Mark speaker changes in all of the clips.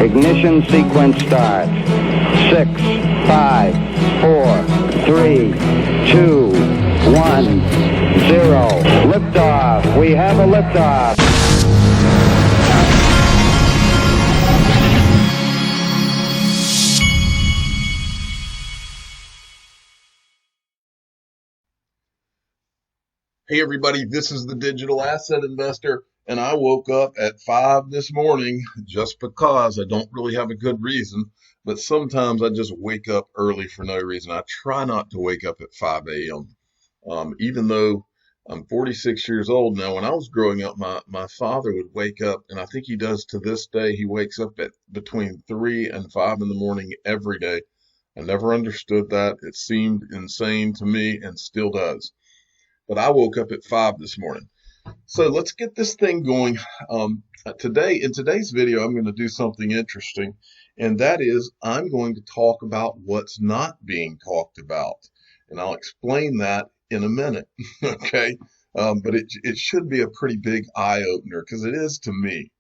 Speaker 1: Ignition sequence starts. 6, 5, 4, 3, 2, 1, 0. Liftoff. We have a liftoff.
Speaker 2: Hey everybody, this is the Digital Asset Investor, and I woke up at 5 this morning just because I don't really have a good reason, but sometimes I just wake up early for no reason. I try not to wake up at 5 a.m. Even though I'm 46 years old now. When I was growing up, my father would wake up, and I think he does to this day. He wakes up at between 3 and 5 in the morning every day. I never understood that. It seemed insane to me and still does. But I woke up at 5 this morning. So let's get this thing going. In today's video, I'm going to do something interesting, and that is I'm going to talk about what's not being talked about, and I'll explain that in a minute. Okay, but it should be a pretty big eye opener because it is to me.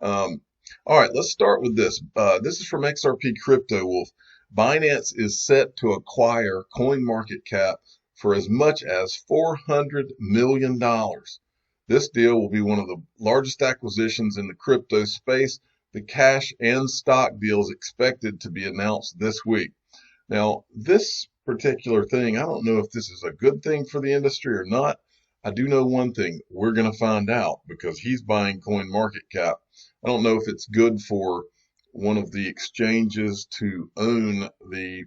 Speaker 2: All right, let's start with this. This is from XRP Crypto Wolf. Binance is set to acquire CoinMarketCap for as much as $400 million. This deal will be one of the largest acquisitions in the crypto space. The cash and stock deal is expected to be announced this week. Now, this particular thing, I don't know if this is a good thing for the industry or not. I do know one thing. We're going to find out because he's buying CoinMarketCap. I don't know if it's good for one of the exchanges to own the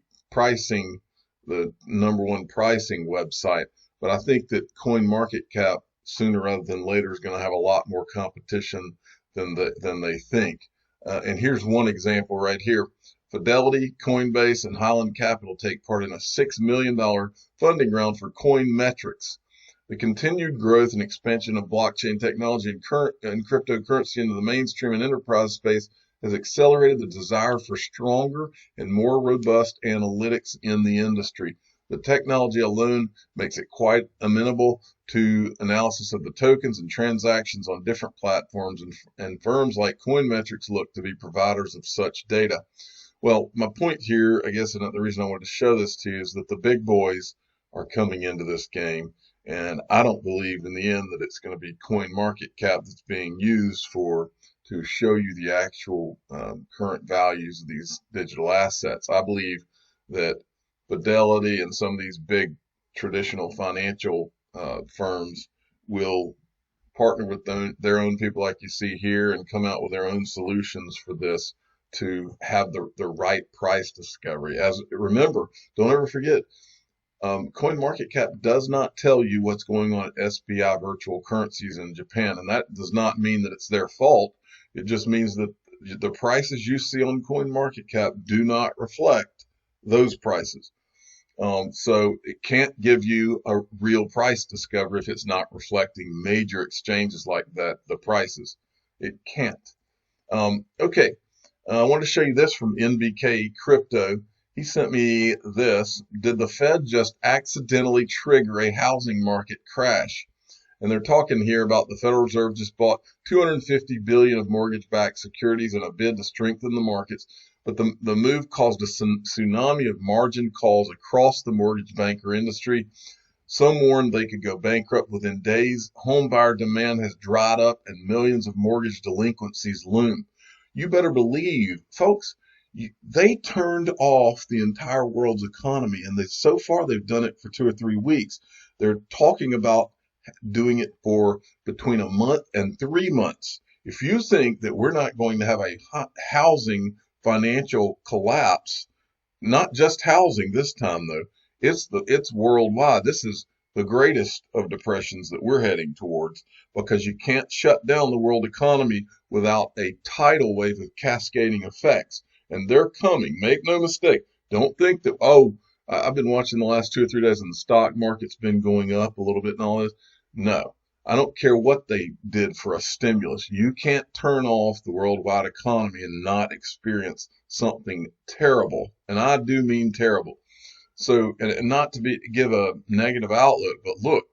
Speaker 2: number one pricing website, but I think that CoinMarketCap sooner rather than later is going to have a lot more competition than they think. And here's one example right here. Fidelity, Coinbase, and Highland Capital take part in a $6 million funding round for Coinmetrics. The continued growth and expansion of blockchain technology and cryptocurrency into the mainstream and enterprise space has accelerated the desire for stronger and more robust analytics in the industry. The technology alone makes it quite amenable to analysis of the tokens and transactions on different platforms, and firms like Coinmetrics look to be providers of such data. Well, my point here, I guess, and the reason I wanted to show this to you is that the big boys are coming into this game, and I don't believe in the end that it's going to be CoinMarketCap that's being used to show you the actual current values of these digital assets. I believe that Fidelity and some of these big traditional financial firms will partner with their own people like you see here and come out with their own solutions for this to have the right price discovery. Remember, don't ever forget, CoinMarketCap does not tell you what's going on at SPI virtual currencies in Japan, and that does not mean that it's their fault. It just means that the prices you see on CoinMarketCap do not reflect those prices. So it can't give you a real price discovery if it's not reflecting major exchanges like that, the prices. It can't. Okay, I want to show you this from NBK Crypto. He sent me this. Did the Fed just accidentally trigger a housing market crash? And they're talking here about the Federal Reserve just bought $250 billion of mortgage-backed securities in a bid to strengthen the markets. But the move caused a tsunami of margin calls across the mortgage banker industry. Some warned they could go bankrupt within days. Home buyer demand has dried up and millions of mortgage delinquencies loom. You better believe, folks, they turned off the entire world's economy, and so far they've done it for 2 or 3 weeks. They're talking about doing it for between a month and 3 months. If you think that we're not going to have a housing financial collapse, not just housing this time though, it's worldwide. This is the greatest of depressions that we're heading towards, because you can't shut down the world economy without a tidal wave of cascading effects, and they're coming. Make no mistake. Don't think that, I've been watching the last 2 or 3 days and the stock market's been going up a little bit and all this. No, I don't care what they did for a stimulus. You can't turn off the worldwide economy and not experience something terrible. And I do mean terrible. So, and not to give a negative outlook, but look,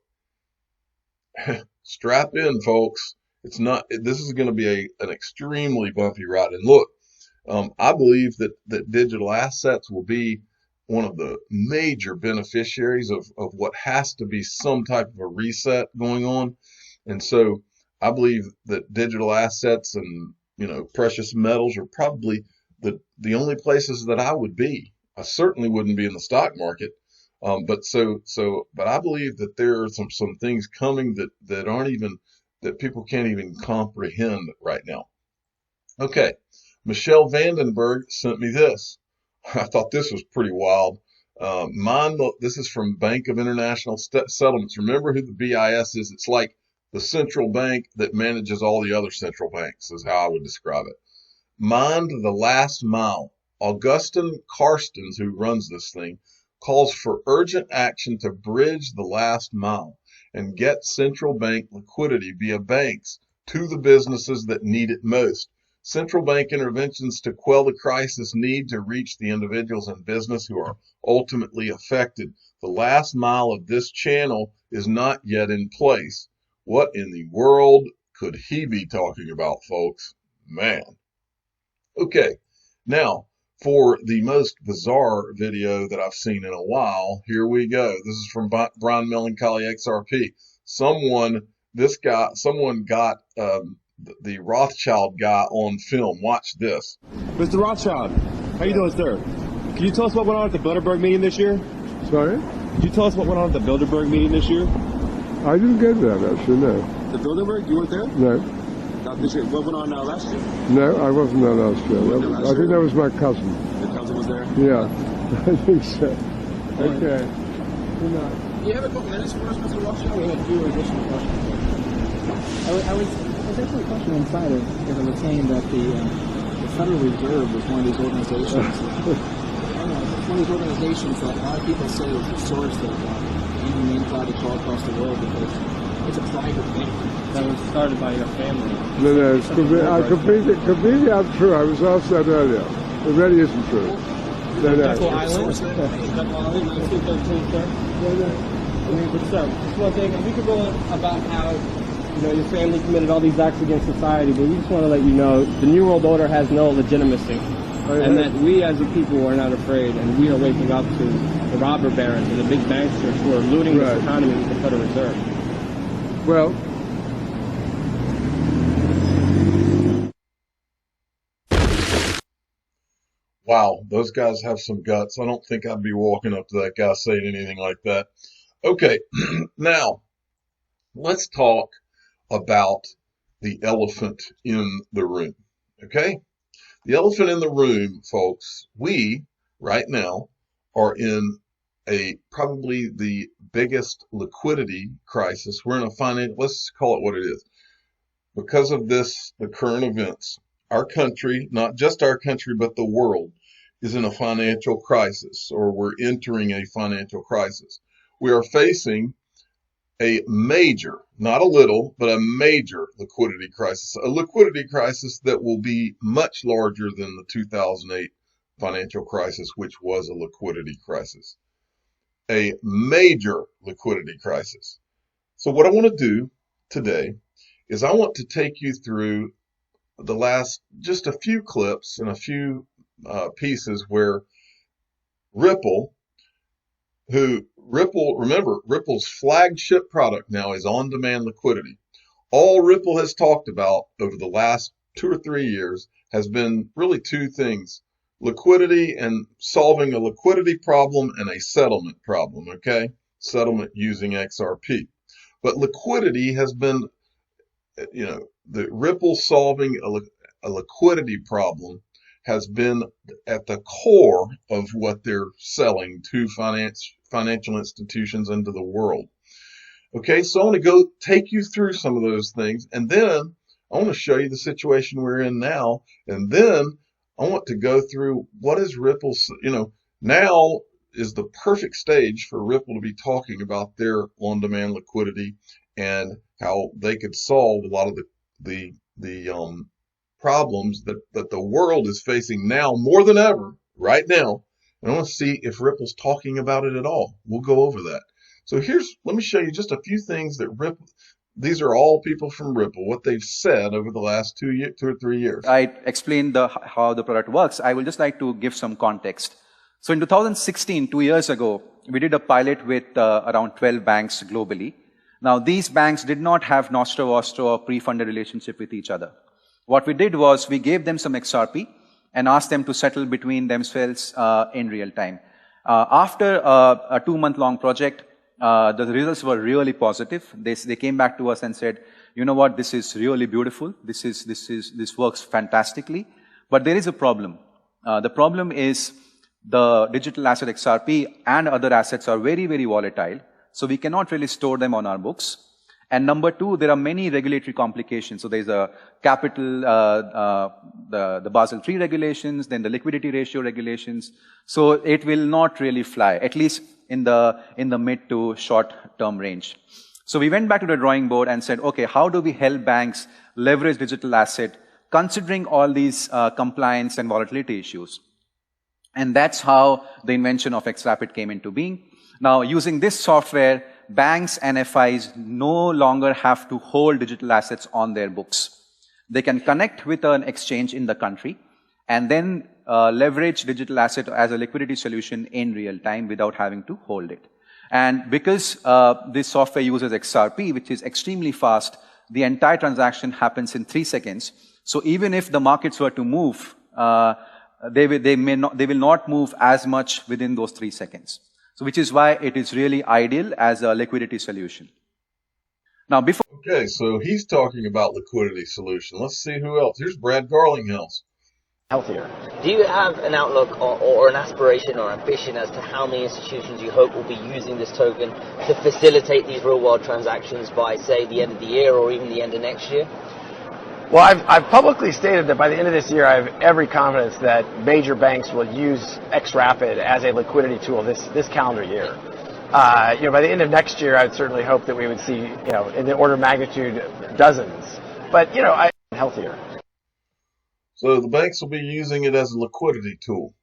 Speaker 2: strap in, folks. This is going to be an extremely bumpy ride. And look, I believe that digital assets will be one of the major beneficiaries of what has to be some type of a reset going on. And so I believe that digital assets and, precious metals are probably the only places that I would be. I certainly wouldn't be in the stock market. But I believe that there are some things coming that aren't even, that people can't even comprehend right now. Okay. Michelle Vandenberg sent me this. I thought this was pretty wild. This is from Bank of International Settlements. Remember who the BIS is? It's like the central bank that manages all the other central banks, is how I would describe it. Mind the last mile. Augustin Karstens, who runs this thing, calls for urgent action to bridge the last mile and get central bank liquidity via banks to the businesses that need it most. Central bank interventions to quell the crisis need to reach the individuals and business who are ultimately affected. The last mile of this channel is not yet in place. What in the world could he be talking about, folks? Man. Okay, now for the most bizarre video that I've seen in a while, here we go. This is from Brian Melancholy XRP. Someone got the Rothschild guy on film. Watch this.
Speaker 3: Mr. Rothschild, how you doing, sir? Can you tell us what went on at the Bilderberg meeting this year?
Speaker 4: Sorry?
Speaker 3: Can you tell us what went on at the Bilderberg meeting this year?
Speaker 4: I didn't get that, actually, no.
Speaker 3: The Bilderberg? You weren't there?
Speaker 4: No.
Speaker 3: Not this year. What went on last year?
Speaker 4: No, I wasn't there last year. I think that was my cousin.
Speaker 3: Your cousin was there?
Speaker 4: Yeah, I think so. Okay. Good night.
Speaker 3: Do you have a couple minutes for us, Mr. Rothschild? We have a few additional questions.
Speaker 5: I was actually a question inside of because I was saying that the Federal Reserve was one of these organizations. It's one of these organizations that a lot of people say is the source of any main products all across the world because it's a private bank. That was started by your family.
Speaker 4: No, it's completely untrue. I was asked that earlier. It really isn't true. No.
Speaker 5: Jekyll Island? Jekyll Island, 1913, sir? I mean, but sir, just one thing, we could go on about how your family committed all these acts against society, but we just want to let you know the New World Order has no legitimacy. And that we as a people are not afraid, and we are waking up to the robber barons and the big banksters who are looting this economy with the Federal Reserve.
Speaker 4: Well,
Speaker 2: wow, those guys have some guts. I don't think I'd be walking up to that guy saying anything like that. Okay, now let's talk about the elephant in the room. Okay? The elephant in the room, folks, we right now are in probably the biggest liquidity crisis. We're in a let's call it what it is. Because of this, the current events, our country, not just our country, but the world is in a financial crisis, or we're entering a financial crisis. We are facing a major, not a little, but a major liquidity crisis, a liquidity crisis that will be much larger than the 2008 financial crisis, which was a liquidity crisis. A major liquidity crisis. So what I want to do today is I want to take you through the last, just a few clips and a few pieces where remember, Ripple's flagship product now is on-demand liquidity. All Ripple has talked about over the last 2 or 3 years has been really two things: liquidity and solving a liquidity problem and a settlement problem, okay? Settlement using XRP. But liquidity has been, the Ripple solving a liquidity problem has been at the core of what they're selling to financial institutions and to the world. Okay, so I want to go take you through some of those things, and then I want to show you the situation we're in now, and then I want to go through what is Ripple's, now is the perfect stage for Ripple to be talking about their on-demand liquidity and how they could solve a lot of the problems that the world is facing now more than ever right now. And I want to see if Ripple's talking about it at all. We'll go over that. So let me show you just a few things that these are all people from Ripple, what they've said over the last 2 or 3 years.
Speaker 6: I explained how the product works. I will just like to give some context. So in 2016, 2 years ago, we did a pilot with around 12 banks globally. Now, these banks did not have nostro-vostro or pre-funded relationship with each other. What we did was we gave them some XRP and asked them to settle between themselves in real time. After a 2-month-long project, the results were really positive. They came back to us and said, you know what, this is really beautiful. This works fantastically. But there is a problem. The problem is the digital asset XRP and other assets are very, very volatile. So we cannot really store them on our books. And number two, there are many regulatory complications. So there's a capital, the Basel III regulations, then the liquidity ratio regulations. So it will not really fly, at least in the mid to short term range. So we went back to the drawing board and said, okay, how do we help banks leverage digital asset considering all these compliance and volatility issues? And that's how the invention of XRapid came into being. Now, using this software, banks and FIs no longer have to hold digital assets on their books. They can connect with an exchange in the country and then leverage digital asset as a liquidity solution in real time without having to hold it. And because this software uses XRP, which is extremely fast, the entire transaction happens in 3 seconds. So even if the markets were to move, they will not move as much within those 3 seconds. So which is why it is really ideal as a liquidity solution. Now, before...
Speaker 2: Okay, so he's talking about liquidity solution. Let's see who else. Here's Brad Garlinghouse.
Speaker 7: Healthier. Do you have an outlook or an aspiration or ambition as to how many institutions you hope will be using this token to facilitate these real-world transactions by, say, the end of the year or even the end of next year?
Speaker 8: Well, I've publicly stated that by the end of this year, I have every confidence that major banks will use XRapid as a liquidity tool this calendar year. By the end of next year, I'd certainly hope that we would see, in the order of magnitude, dozens. But, I'm healthier.
Speaker 2: So the banks will be using it as a liquidity tool.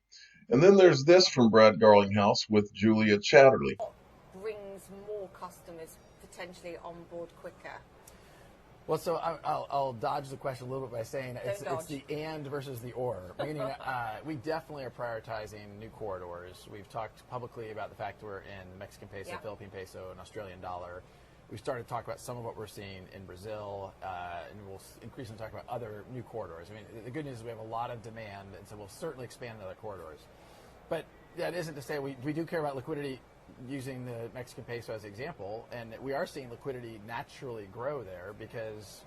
Speaker 2: And then there's this from Brad Garlinghouse with Julia Chatterley.
Speaker 9: Brings more customers potentially on board quicker.
Speaker 10: Well, so I'll dodge the question a little bit by saying it's the and versus the or, meaning we definitely are prioritizing new corridors. We've talked publicly about the fact that we're in Mexican peso, Philippine peso, and Australian dollar. We started to talk about some of what we're seeing in Brazil, and we'll increasingly talk about other new corridors. I mean, the good news is we have a lot of demand, and so we'll certainly expand other corridors. But that isn't to say we do care about liquidity using the Mexican peso as an example, and we are seeing liquidity naturally grow there because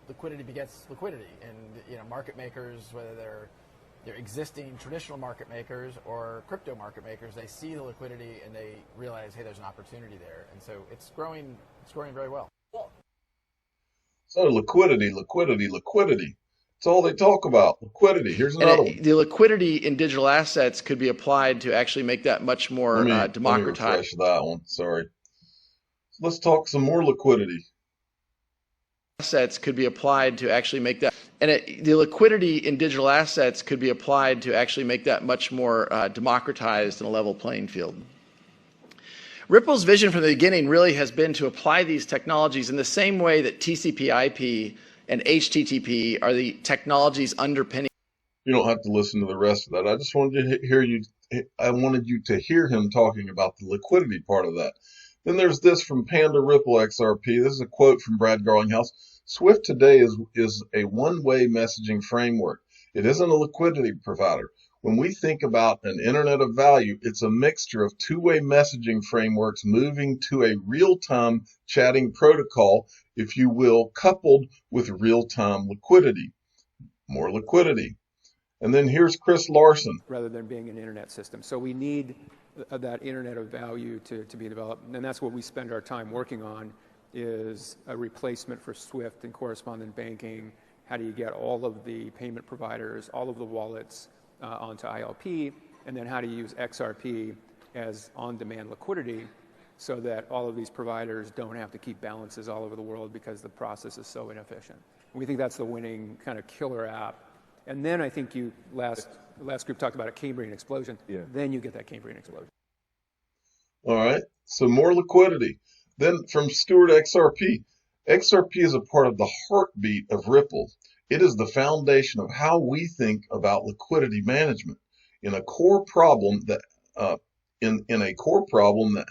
Speaker 10: liquidity begets liquidity, and market makers, whether they're existing traditional market makers or crypto market makers, they see the liquidity and they realize, hey, there's an opportunity there, and so it's growing very well.
Speaker 2: So liquidity. That's all they talk about. Liquidity. Here's another one.
Speaker 11: The liquidity in digital assets could be applied to actually make that much more democratized.
Speaker 2: Let me refresh that one. Sorry. Let's talk some more liquidity.
Speaker 11: Assets could be applied to actually make that, the liquidity in digital assets could be applied to actually make that much more democratized and a level playing field. Ripple's vision from the beginning really has been to apply these technologies in the same way that TCP/IP and HTTP are the technologies underpinning.
Speaker 2: You don't have to listen to the rest of that. I just wanted to hear you. I wanted you to hear him talking about the liquidity part of that. Then there's this from Panda Ripple XRP. This is a quote from Brad Garlinghouse. Swift today is a one-way messaging framework. It isn't a liquidity provider. When we think about an internet of value, it's a mixture of two-way messaging frameworks moving to a real-time chatting protocol, if you will, coupled with real-time liquidity. More liquidity. And then here's Chris Larson.
Speaker 12: Rather than being an internet system. So we need that internet of value to be developed. And that's what we spend our time working on, is a replacement for SWIFT and correspondent banking. How do you get all of the payment providers, all of the wallets onto ILP? And then how do you use XRP as on-demand liquidity so that all of these providers don't have to keep balances all over the world because the process is so inefficient. We think that's the winning kind of killer app. And then I think last group talked about a Cambrian explosion. Yeah. Then you get that Cambrian explosion.
Speaker 2: All right. So more liquidity. Then from Stewart XRP, XRP is a part of the heartbeat of Ripple. It is the foundation of how we think about liquidity management in a core problem that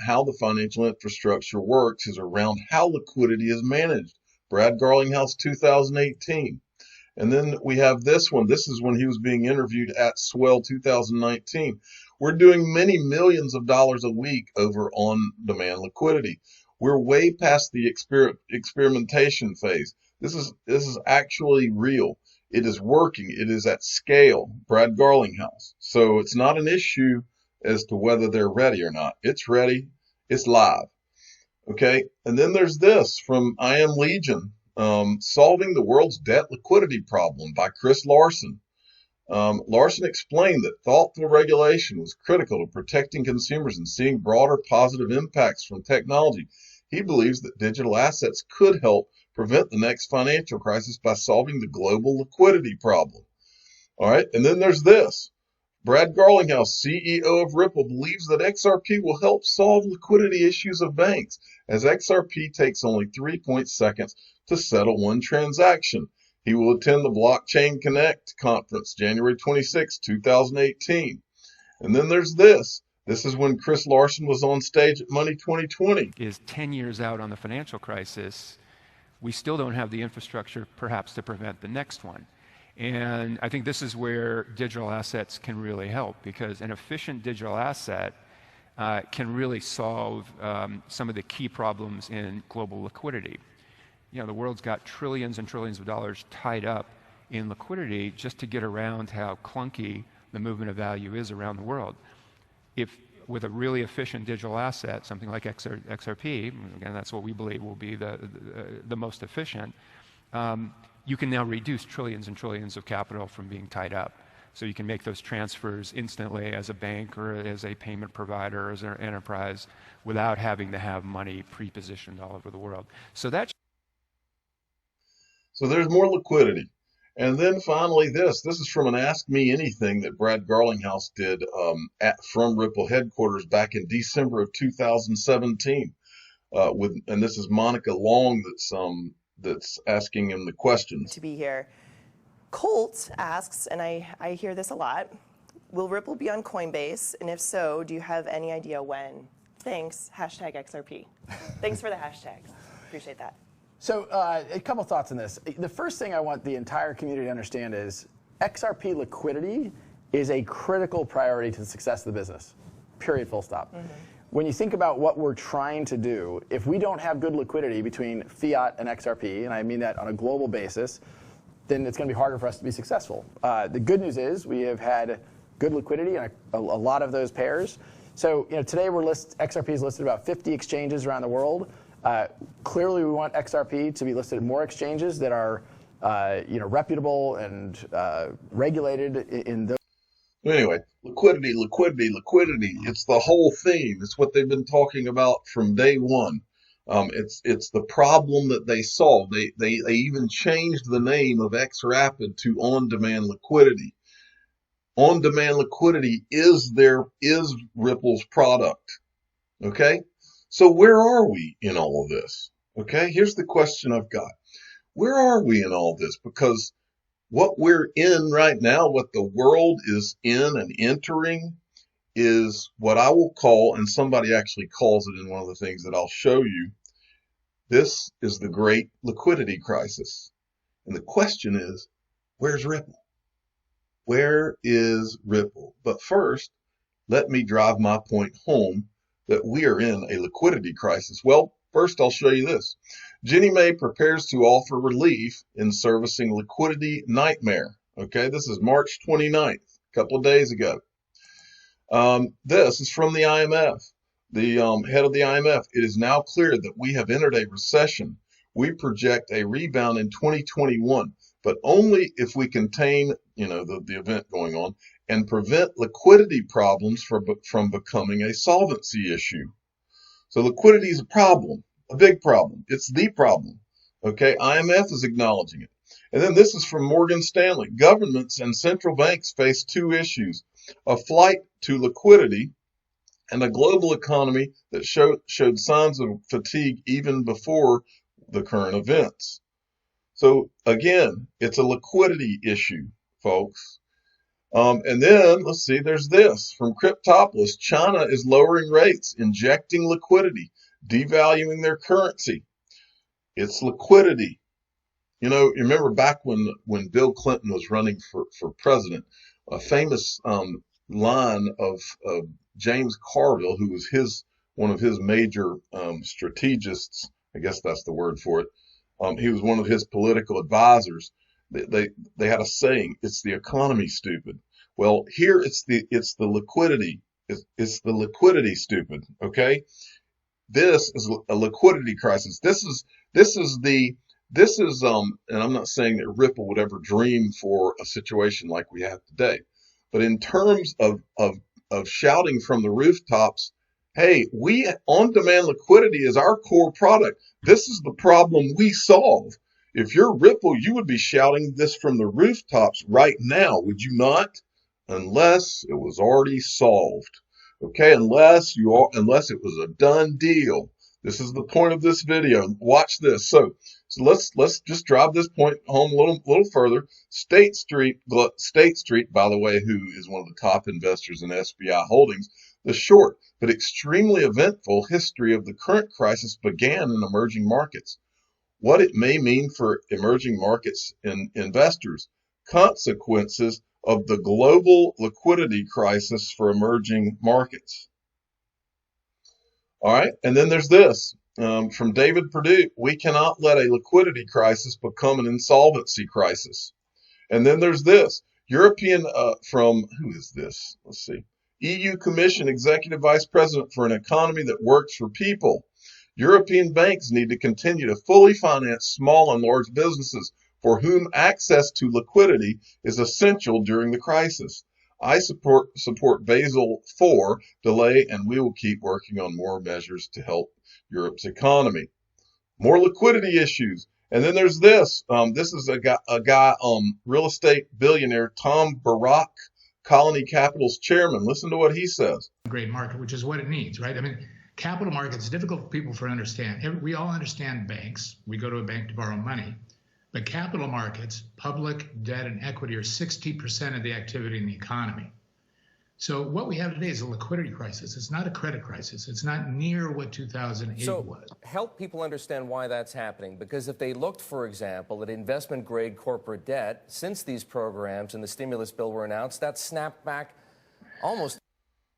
Speaker 2: how the financial infrastructure works is around how liquidity is managed. Brad Garlinghouse, 2018. And then we have this one. This is when he was being interviewed at Swell 2019. We're doing many millions of dollars a week over on-demand liquidity. We're way past the experimentation phase. This is actually real. It is working. It is at scale. Brad Garlinghouse. So it's not an issue as to whether they're ready or not. It's ready. It's live. Okay. And then there's this from I Am Legion, Solving the World's Debt Liquidity Problem by Chris Larson. Larson explained that thoughtful regulation was critical to protecting consumers and seeing broader positive impacts from technology. He believes that digital assets could help prevent the next financial crisis by solving the global liquidity problem. All right, and then there's this. Brad Garlinghouse, CEO of Ripple, believes that XRP will help solve liquidity issues of banks, as XRP takes only 3 seconds to settle one transaction. He will attend the Blockchain Connect conference January 26, 2018. And then there's this. This is when Chris Larson was on stage at Money 2020.
Speaker 12: Is 10 years out on the financial crisis, we still don't have the infrastructure perhaps to prevent the next one. And I think this is where digital assets can really help, because an efficient digital asset can really solve some of the key problems in global liquidity. You know, the world's got trillions and trillions of dollars tied up in liquidity just to get around how clunky the movement of value is around the world. If with a really efficient digital asset, something like XRP, again, that's what we believe will be the most efficient, you can now reduce trillions and trillions of capital from being tied up. So you can make those transfers instantly as a bank or as a payment provider or as an enterprise without having to have money pre-positioned all over the world. So
Speaker 2: there's more liquidity. And then finally this is from an Ask Me Anything that Brad Garlinghouse did from Ripple headquarters back in December of 2017. And this is Monica Long that's asking him the questions.
Speaker 13: To be here. Colt asks, and I hear this a lot, will Ripple be on Coinbase? And if so, do you have any idea when? Thanks, #XRP. Thanks for the hashtags. Appreciate that.
Speaker 10: So a couple thoughts on this. The first thing I want the entire community to understand is XRP liquidity is a critical priority to the success of the business, period, full stop. Mm-hmm. When you think about what we're trying to do, if we don't have good liquidity between fiat and XRP, and I mean that on a global basis, then it's going to be harder for us to be successful. The good news is we have had good liquidity in a lot of those pairs. So today XRP is listed about 50 exchanges around the world. Clearly, we want XRP to be listed at more exchanges that are, reputable and regulated in those.
Speaker 2: Anyway, liquidity. It's the whole theme. It's what they've been talking about from day one. It's the problem that they solved. They even changed the name of XRapid to on-demand liquidity. On-demand liquidity is Ripple's product. Okay? So where are we in all of this? Okay, here's the question I've got. Where are we in all this? Because what we're in right now, what the world is in and entering, is what I will call, and somebody actually calls it in one of the things that I'll show you, this is the great liquidity crisis. And the question is, where's Ripple? Where is Ripple? But first, let me drive my point home that we are in a liquidity crisis. Well, first I'll show you this. Ginnie Mae prepares to offer relief in servicing liquidity nightmare. Okay, this is March 29th, a couple of days ago. This is from the IMF. The head of the IMF, it is now clear that we have entered a recession. We project a rebound in 2021, but only if we contain, the event going on and prevent liquidity problems from becoming a solvency issue. So liquidity is a problem, a big problem. It's the problem. Okay, IMF is acknowledging it. And then this is from Morgan Stanley. Governments and central banks face two issues: a flight to liquidity and a global economy that showed signs of fatigue even before the current events. So again, it's a liquidity issue, folks. And then let's see, there's this from Cryptopolis. China is lowering rates, injecting liquidity, devaluing their currency. It's liquidity. You know, you remember back when Bill Clinton was running for president, a famous line of James Carville, who was one of his major strategists, I guess that's the word for it. He was one of his political advisors. They had a saying, "It's the economy, stupid." Well, here it's the liquidity. It's the liquidity, stupid. Okay, this is a liquidity crisis. This is and I'm not saying that Ripple would ever dream for a situation like we have today, but in terms of shouting from the rooftops, hey, on-demand liquidity is our core product. This is the problem we solve. If you're Ripple, you would be shouting this from the rooftops right now, would you not? Unless it was already solved. Okay, unless it was a done deal. This is the point of this video. Watch this. So let's just drive this point home a little further. State Street, by the way, who is one of the top investors in SBI Holdings, the short but extremely eventful history of the current crisis began in emerging markets. What it may mean for emerging markets and investors, consequences of the global liquidity crisis for emerging markets. All right, and then there's this from David Perdue. We cannot let a liquidity crisis become an insolvency crisis. And then there's this European from, who is this? Let's see. EU Commission Executive Vice President for an Economy that Works for People. European banks need to continue to fully finance small and large businesses for whom access to liquidity is essential during the crisis. I support Basel IV delay, and we will keep working on more measures to help Europe's economy. More liquidity issues. And then there's this. This is a guy, real estate billionaire, Tom Barak, Colony Capital's chairman. Listen to what he says.
Speaker 14: Great market, which is what it needs, right? I mean, capital markets, difficult for people to understand. We all understand banks. We go to a bank to borrow money. But capital markets, public debt and equity are 60% of the activity in the economy. So what we have today is a liquidity crisis. It's not a credit crisis. It's not near what 2008 was.
Speaker 15: Help people understand why that's happening. Because if they looked, for example, at investment-grade corporate debt, since these programs and the stimulus bill were announced, that snapped back almost.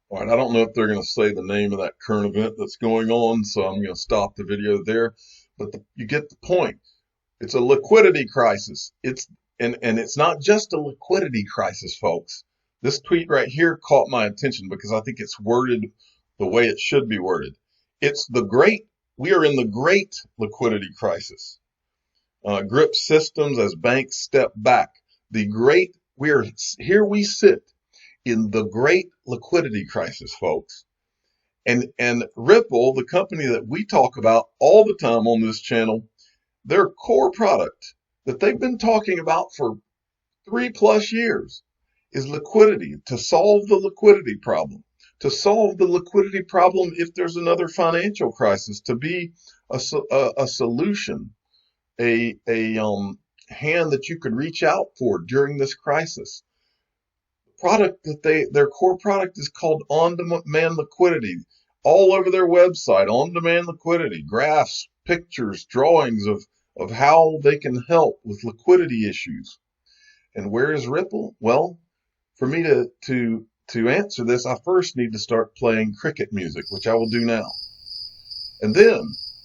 Speaker 2: All right, I don't know if they're going to say the name of that current event that's going on, so I'm going to stop the video there. But you get the point. It's a liquidity crisis. And it's not just a liquidity crisis, folks. This tweet right here caught my attention because I think it's worded the way it should be worded. We are in the great liquidity crisis. Grip systems as banks step back. Here we sit in the great liquidity crisis, folks. And Ripple, the company that we talk about all the time on this channel, their core product that they've been talking about for 3+ years is liquidity, to solve the liquidity problem. To solve the liquidity problem if there's another financial crisis, to be a solution, a hand that you could reach out for during this crisis. Product that their core product is called on-demand liquidity. All over their website, on-demand liquidity, graphs, pictures, drawings of how they can help with liquidity issues. And where is Ripple? Well, for me to answer this, I first need to start playing cricket music, which I will do now. And then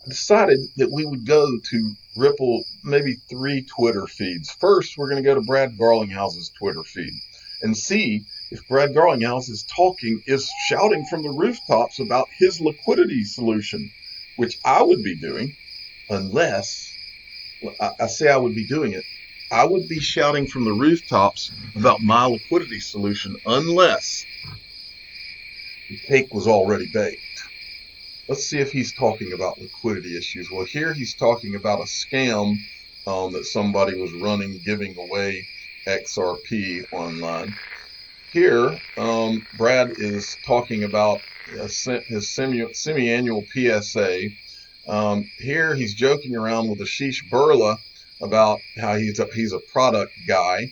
Speaker 2: I decided that we would go to Ripple, maybe 3 Twitter feeds. First, we're going to go to Brad Garlinghouse's Twitter feed and see if Brad Garlinghouse is shouting from the rooftops about his liquidity solution, which I would be doing unless, I say I would be doing it, I would be shouting from the rooftops about my liquidity solution unless the cake was already baked. Let's see if he's talking about liquidity issues. Well, here he's talking about a scam that somebody was running, giving away XRP online. Here, Brad is talking about his semi-annual PSA Here he's joking around with Ashish Birla about how he's a product guy,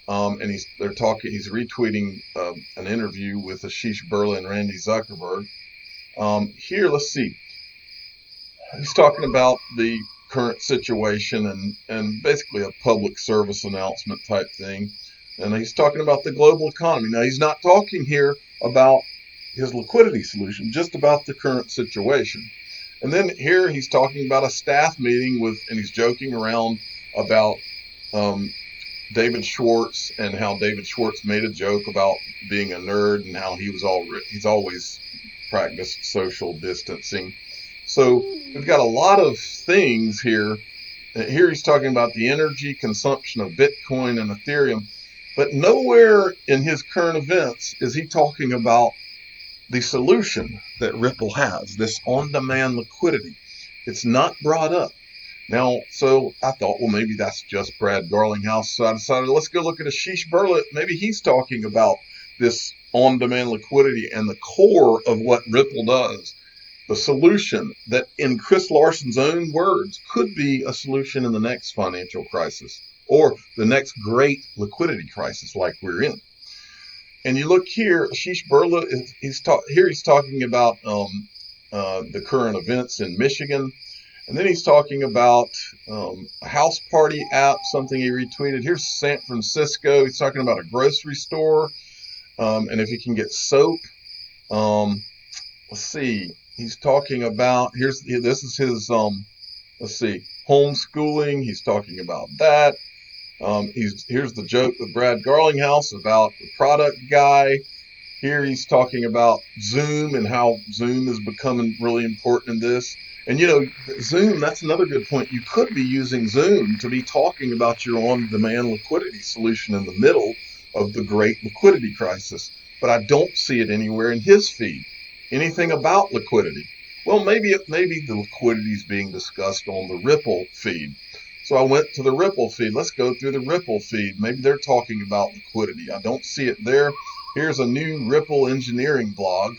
Speaker 2: and he's retweeting an interview with Ashish Birla and Randy Zuckerberg. Here, let's see. He's talking about the current situation and basically a public service announcement type thing. And he's talking about the global economy. Now, he's not talking here about his liquidity solution, just about the current situation. And then here he's talking about a staff meeting and he's joking around about David Schwartz and how David Schwartz made a joke about being a nerd and how he's always practiced social distancing. So we've got a lot of things here. Here he's talking about the energy consumption of Bitcoin and Ethereum, but nowhere in his current events is he talking about the solution that Ripple has, this on-demand liquidity. It's not brought up. Now, so I thought, well, maybe that's just Brad Garlinghouse. So I decided, let's go look at Ashish Birla. Maybe he's talking about this on-demand liquidity and the core of what Ripple does. The solution that, in Chris Larson's own words, could be a solution in the next financial crisis or the next great liquidity crisis like we're in. And you look here, Ashish Birla, he's talking about the current events in Michigan. And then he's talking about a house party app, something he retweeted. Here's San Francisco. He's talking about a grocery store. And if you can get soap. Let's see. He's talking about, this is his, homeschooling. He's talking about that. Here's the joke with Brad Garlinghouse about the product guy. Here he's talking about Zoom and how Zoom is becoming really important in this. And, Zoom, that's another good point. You could be using Zoom to be talking about your on-demand liquidity solution in the middle of the great liquidity crisis. But I don't see it anywhere in his feed. Anything about liquidity. Well, maybe the liquidity is being discussed on the Ripple feed. So I went to the Ripple feed. Let's go through the Ripple feed. Maybe they're talking about liquidity. I don't see it there. Here's a new Ripple engineering blog,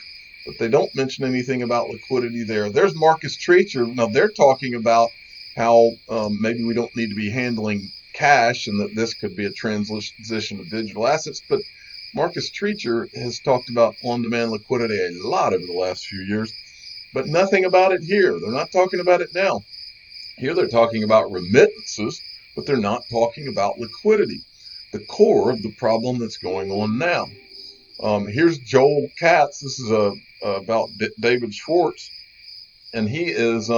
Speaker 2: but they don't mention anything about liquidity there. There's Marcus Treacher. Now they're talking about how maybe we don't need to be handling cash and that this could be a transition to digital assets. But Marcus Treacher has talked about on-demand liquidity a lot over the last few years, but nothing about it here. They're not talking about it now. Here they're talking about remittances, but they're not talking about liquidity, the core of the problem that's going on now. Here's Joel Katz. This is about David Schwartz, and he is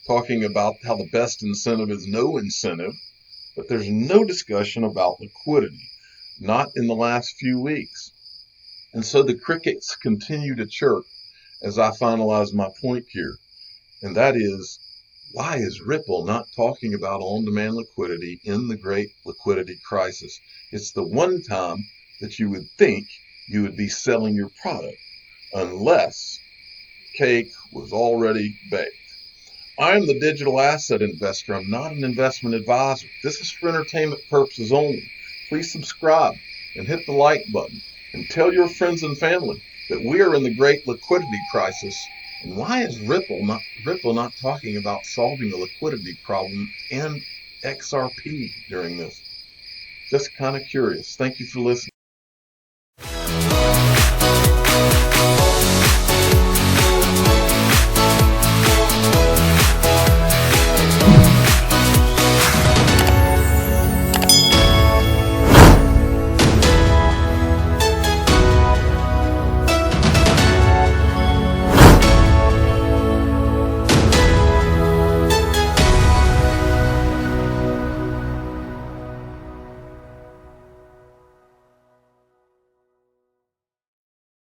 Speaker 2: talking about how the best incentive is no incentive, but there's no discussion about liquidity, not in the last few weeks. And so the crickets continue to chirp as I finalize my point here, and that is, why is Ripple not talking about on-demand liquidity in the great liquidity crisis? It's the one time that you would think you would be selling your product, unless cake was already baked. I'm the digital asset investor. I'm not an investment advisor. This is for entertainment purposes only. Please subscribe and hit the like button and tell your friends and family that we are in the great liquidity crisis. And why is Ripple not talking about solving the liquidity problem and XRP during this? Just kind of curious. Thank you for listening.